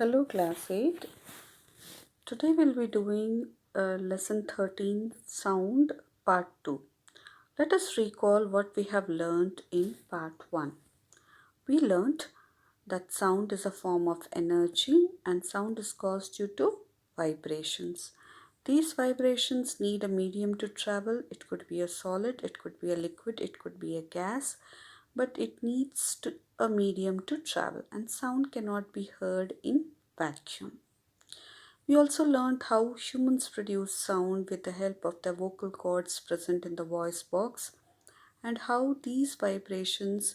Hello, Class 8. Today we'll be doing Lesson 13 Sound Part 2. Let us recall what we have learned in Part 1. We learned that sound is a form of energy and sound is caused due to vibrations. These vibrations need a medium to travel. It could be a solid, it could be a liquid, it could be a gas, but it needs a medium to travel, and sound cannot be heard in vacuum. We also learned how humans produce sound with the help of the vocal cords present in the voice box, and how these vibrations,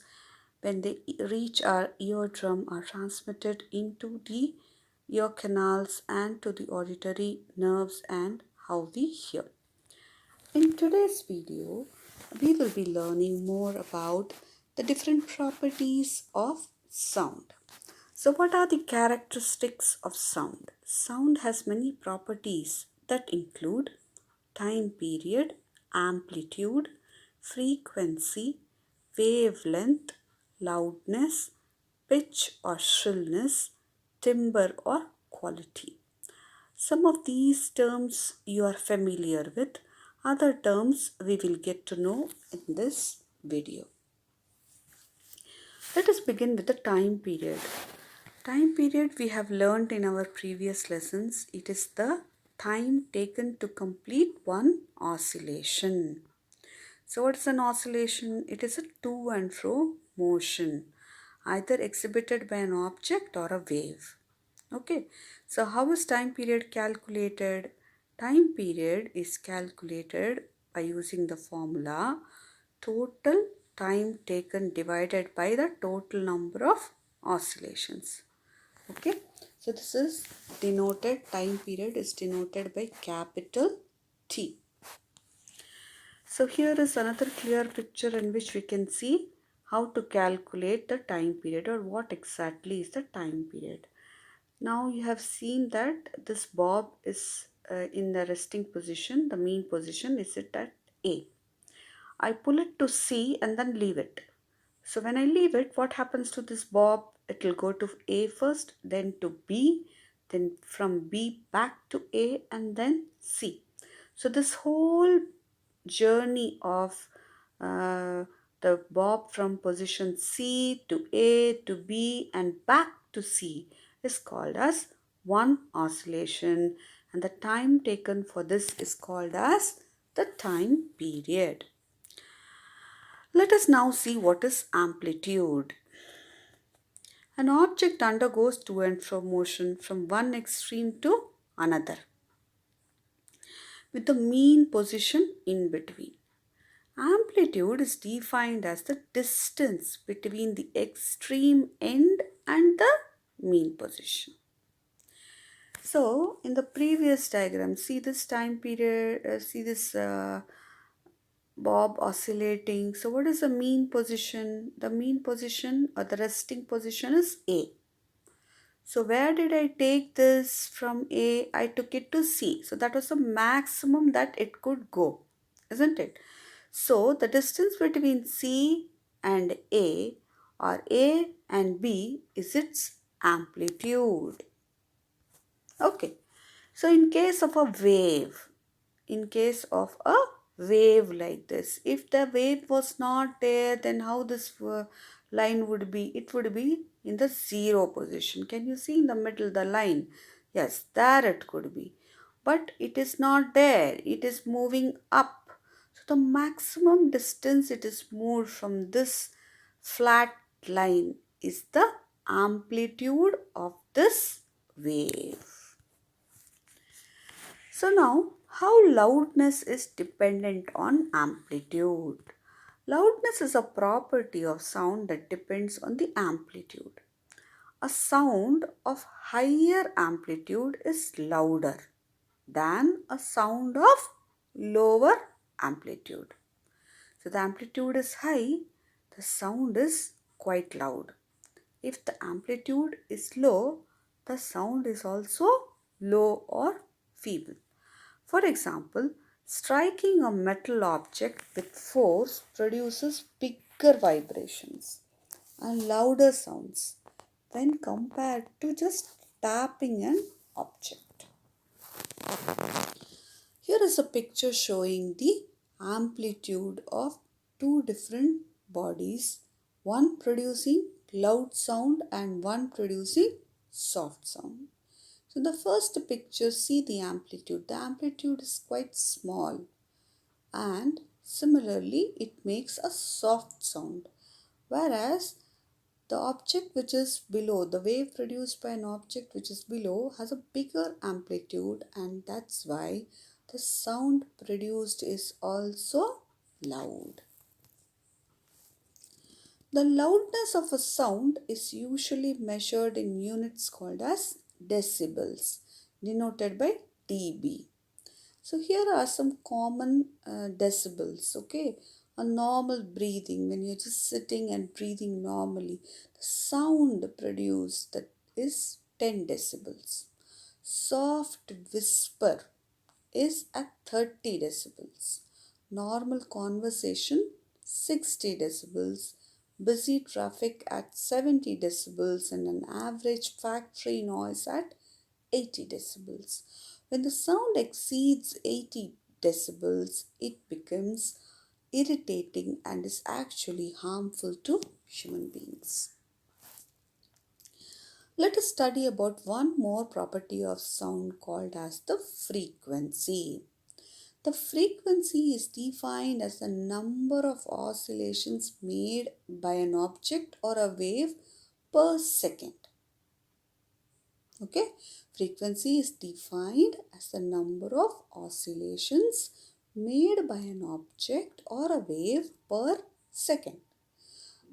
when they reach our eardrum, are transmitted into the ear canals and to the auditory nerves, and how we hear. In today's video, we will be learning more about the different properties of sound. So, what are the characteristics of sound? Sound has many properties that include time period, amplitude, frequency, wavelength, loudness, pitch or shrillness, timbre or quality. Some of these terms you are familiar with, other terms we will get to know in this video. Let us begin with the time period. Time period we have learned in our previous lessons. It is the time taken to complete one oscillation. So what is an oscillation? It is a to and fro motion, either exhibited by an object or a wave. Okay, so how is time period calculated? Time period is calculated by using the formula total time taken divided by the total number of oscillations. Okay, so this is denoted, time period is denoted by capital T. So here is another clear picture in which we can see how to calculate the time period, or what exactly is the time period. Now you have seen that this bob is in the resting position. The mean position is it at A. I pull it to C and then leave it. So when I leave it, what happens to this bob? It will go to A first, then to B, then from B back to A, and then C. So this whole journey of the bob from position C to A to B and back to C is called as one oscillation, and the time taken for this is called as the time period. Let us now see what is amplitude. An object undergoes to and fro motion from one extreme to another, with the mean position in between. Amplitude is defined as the distance between the extreme end and the mean position. So, in the previous diagram, see this time period, see this bob oscillating. So, what is the mean position? The mean position or the resting position is A. So, where did I take this from A? I took it to C. So, that was the maximum that it could go, isn't it? So, the distance between C and A, or A and B, is its amplitude. Okay. So, in case of a wave, like this, if the wave was not there, then how this line would be? It would be in the zero position. Can you see in the middle the line? Yes, there it could be. But it is not there. It is moving up. So the maximum distance it is moved from this flat line is the amplitude of this wave. So now, how loudness is dependent on amplitude. Loudness is a property of sound that depends on the amplitude. A sound of higher amplitude is louder than a sound of lower amplitude. So the amplitude is high, the sound is quite loud. If the amplitude is low, the sound is also low or feeble. For example, striking a metal object with force produces bigger vibrations and louder sounds when compared to just tapping an object. Here is a picture showing the amplitude of two different bodies, one producing loud sound and one producing soft sound. So the first picture, see the amplitude. The amplitude is quite small and similarly it makes a soft sound. Whereas the object which is below, the wave produced by an object which is below has a bigger amplitude, and that's why the sound produced is also loud. The loudness of a sound is usually measured in units called as decibels, denoted by dB. So here are some common decibels, okay? A normal breathing, when you're just sitting and breathing normally, the sound produced that is 10 decibels. Soft whisper is at 30 decibels. Normal conversation 60 decibels. Busy traffic at 70 decibels and an average factory noise at 80 decibels. When the sound exceeds 80 decibels, it becomes irritating and is actually harmful to human beings. Let us study about one more property of sound called as the frequency. The frequency is defined as the number of oscillations made by an object or a wave per second. Okay, frequency is defined as the number of oscillations made by an object or a wave per second.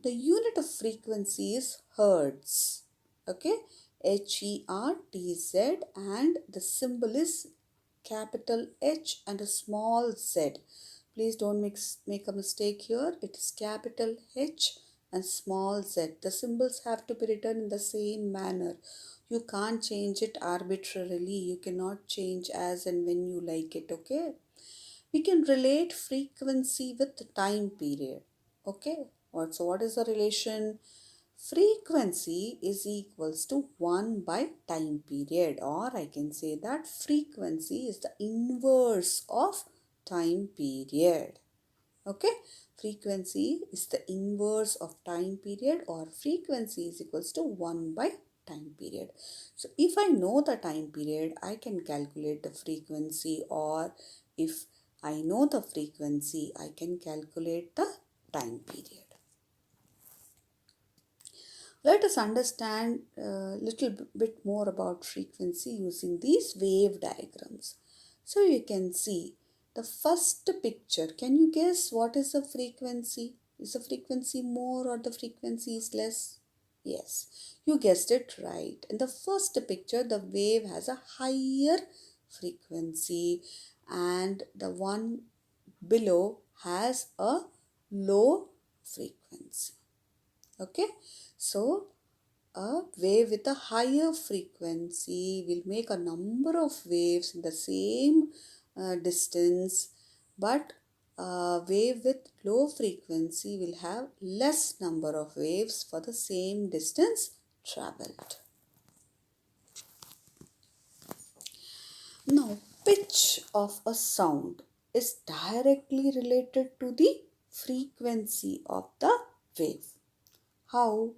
The unit of frequency is hertz. Okay, Hertz, and the symbol is capital H and a small z. Please don't make a mistake here. It is capital H and small z. The symbols have to be written in the same manner. You can't change it arbitrarily. You cannot change as and when you like it, okay? We can relate frequency with the time period, okay? So what is the relation? Frequency is equals to 1 by time period, or I can say that frequency is the inverse of time period. Okay, frequency is the inverse of time period, or frequency is equals to 1 by time period. So if I know the time period, I can calculate the frequency, or if I know the frequency, I can calculate the time period. Let us understand a little bit more about frequency using these wave diagrams. So you can see the first picture. Can you guess what is the frequency? Is the frequency more or the frequency is less? Yes, you guessed it right. In the first picture, the wave has a higher frequency and the one below has a low frequency. Okay, so a wave with a higher frequency will make a number of waves in the same distance, but a wave with low frequency will have less number of waves for the same distance traveled. Now, pitch of a sound is directly related to the frequency of the wave. How?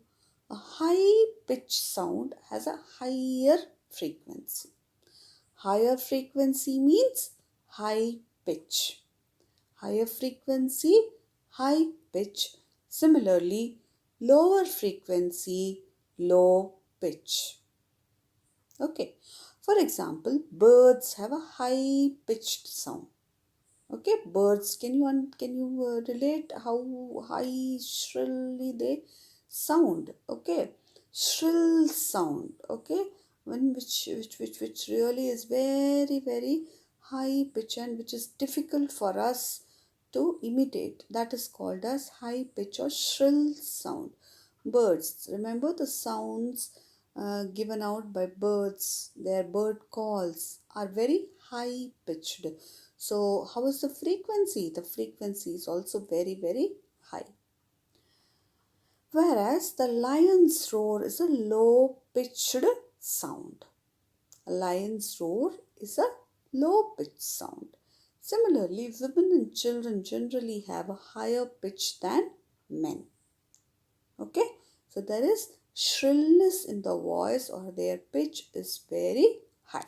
A high pitch sound has a higher frequency. Higher frequency means high pitch. Higher frequency, high pitch. Similarly, lower frequency, low pitch. Okay. For example, birds have a high pitched sound. Okay, birds. Can you relate how high shrilly they sound? Okay, shrill sound. Okay, which really is very high pitch and which is difficult for us to imitate. That is called as high pitch or shrill sound. Birds. Remember the sounds given out by birds. Their bird calls are very high pitched. So how is the frequency? The frequency is also very high. Whereas the lion's roar is a low pitched sound. A lion's roar is a low pitched sound. Similarly, women and children generally have a higher pitch than men. Okay, so there is shrillness in the voice, or their pitch is very high.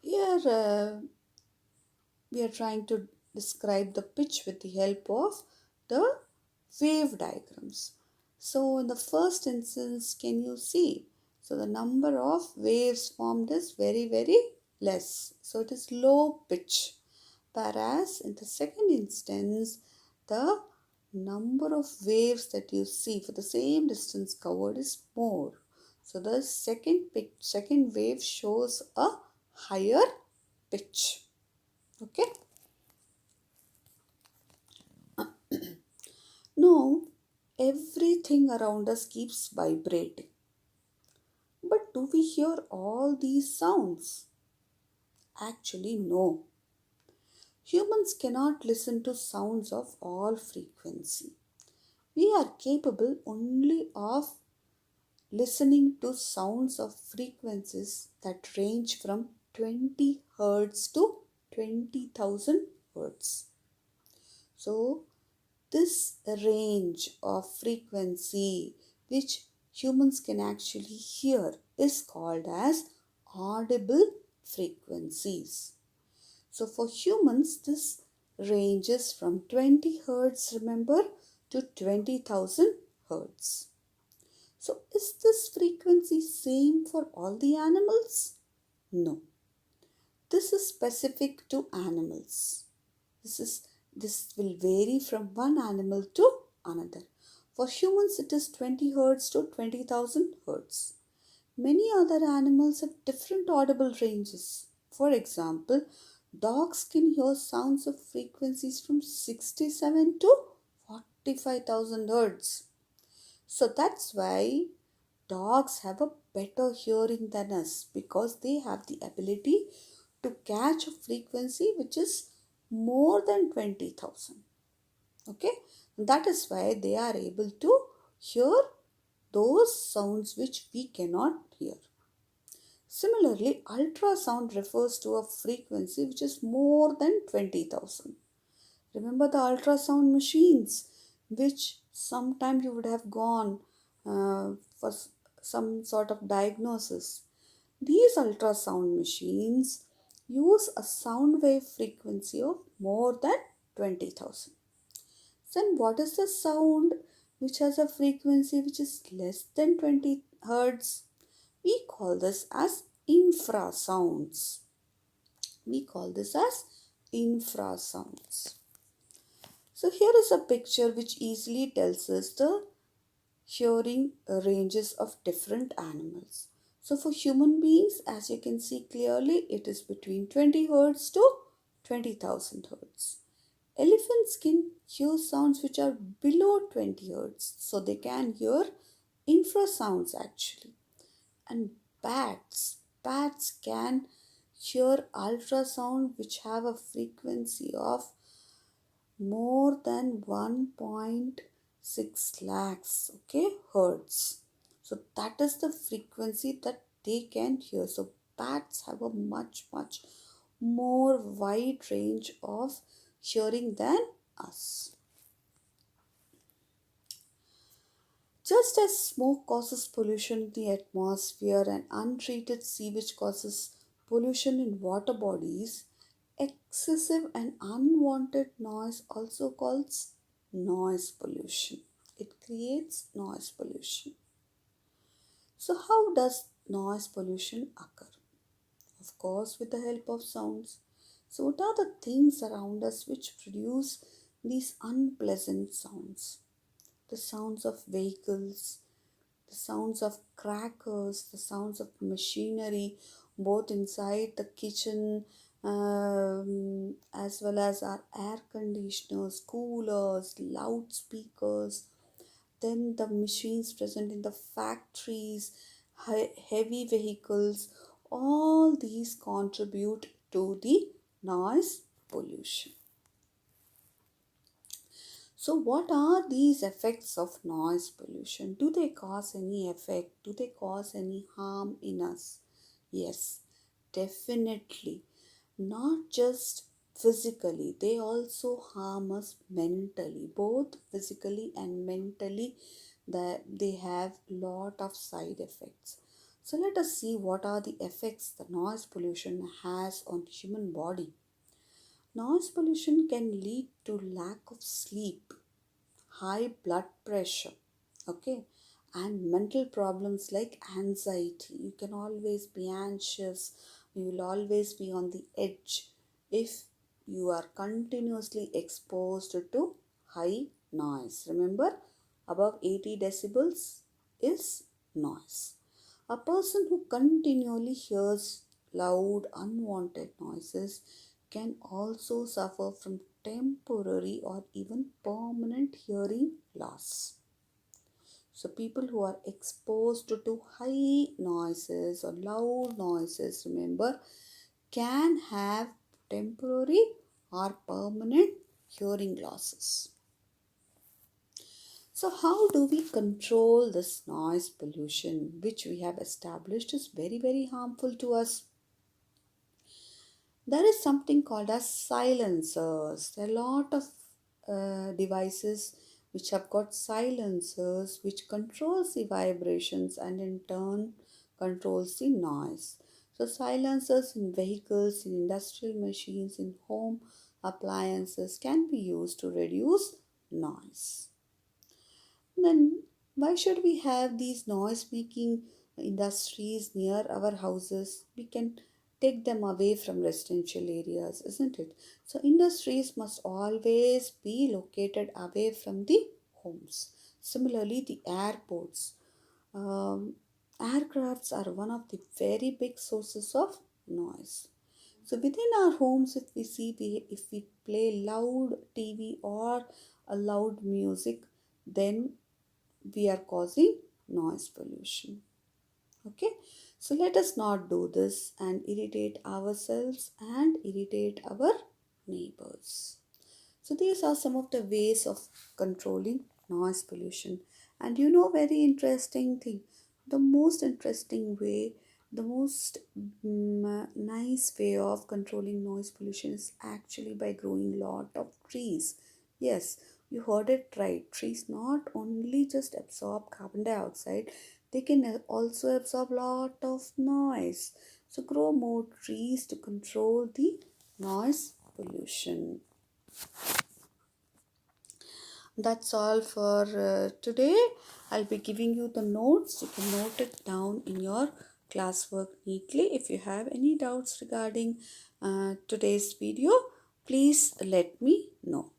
Here we are trying to describe the pitch with the help of the wave diagrams. So in the first instance, can you see? So the number of waves formed is very less. So it is low pitch. Whereas in the second instance, the number of waves that you see for the same distance covered is more. So the second wave shows a higher pitch. Okay. Now, everything around us keeps vibrating. But do we hear all these sounds? Actually, no. Humans cannot listen to sounds of all frequency. We are capable only of listening to sounds of frequencies that range from 20 hertz to 20,000 hertz. So, this range of frequency which humans can actually hear is called as audible frequencies. So for humans, this ranges from 20 hertz, remember, to 20,000 hertz. So is this frequency same for all the animals? No. This is specific to animals. This will vary from one animal to another. For humans, it is 20 hertz to 20,000 hertz. Many other animals have different audible ranges. For example, dogs can hear sounds of frequencies from 67 to 45,000 hertz. So that's why dogs have a better hearing than us, because they have the ability to catch a frequency which is more than 20,000. Okay, that is why they are able to hear those sounds which we cannot hear. Similarly, ultrasound refers to a frequency which is more than 20,000. Remember the ultrasound machines, which sometime you would have gone for some sort of diagnosis. These ultrasound machines use a sound wave frequency of more than 20,000. Then what is the sound which has a frequency which is less than 20 hertz? We call this as infrasounds. We call this as infrasounds. So here is a picture which easily tells us the hearing ranges of different animals. So for human beings, as you can see clearly, it is between 20 hertz to 20,000 hertz. Elephants can hear sounds which are below 20 hertz, so they can hear infrasounds actually. And bats can hear ultrasound which have a frequency of more than 1.6 lakhs, okay, hertz. So that is the frequency that they can hear. So bats have a much more wide range of hearing than us. Just as smoke causes pollution in the atmosphere and untreated sewage causes pollution in water bodies, excessive and unwanted noise also calls noise pollution. It creates noise pollution. So how does noise pollution occur? Of course, with the help of sounds. So what are the things around us which produce these unpleasant sounds? The sounds of vehicles, the sounds of crackers, the sounds of machinery, both inside the kitchen as well as our air conditioners, coolers, loudspeakers, then the machines present in the factories, heavy vehicles, all these contribute to the noise pollution. So, what are these effects of noise pollution? Do they cause any effect? Do they cause any harm in us? Yes, definitely. Not just physically, they also harm us mentally, both physically and mentally. That they have lot of side effects. So let us see what are the effects the noise pollution has on human body. Noise pollution can lead to lack of sleep, high blood pressure, okay, and mental problems like anxiety. You can always be anxious, you will always be on the edge if you are continuously exposed to high noise. Remember, above 80 decibels is noise. A person who continually hears loud, unwanted noises can also suffer from temporary or even permanent hearing loss. So, people who are exposed to high noises or loud noises, remember, can have temporary or permanent hearing losses. So, how do we control this noise pollution, which we have established is very, very harmful to us? There is something called as silencers. There are a lot of devices which have got silencers which controls the vibrations and in turn controls the noise. So silencers in vehicles, in industrial machines, in home appliances can be used to reduce noise. Then why should we have these noise making industries near our houses? We can take them away from residential areas, isn't it? So industries must always be located away from the homes. Similarly, the airports. Um, Aircrafts are one of the very big sources of noise. So within our homes, if we see if we play loud TV or a loud music, then we are causing noise pollution. Okay, so let us not do this and irritate ourselves and irritate our neighbors. So these are some of the ways of controlling noise pollution. And you know, very interesting thing, the most interesting way, the most nice way of controlling noise pollution is actually by growing lot of trees. Yes, you heard it right. Trees not only just absorb carbon dioxide, they can also absorb lot of noise. So grow more trees to control the noise pollution. That's all for today. I'll be giving you the notes. You can note it down in your classwork neatly. If you have any doubts regarding today's video, please let me know.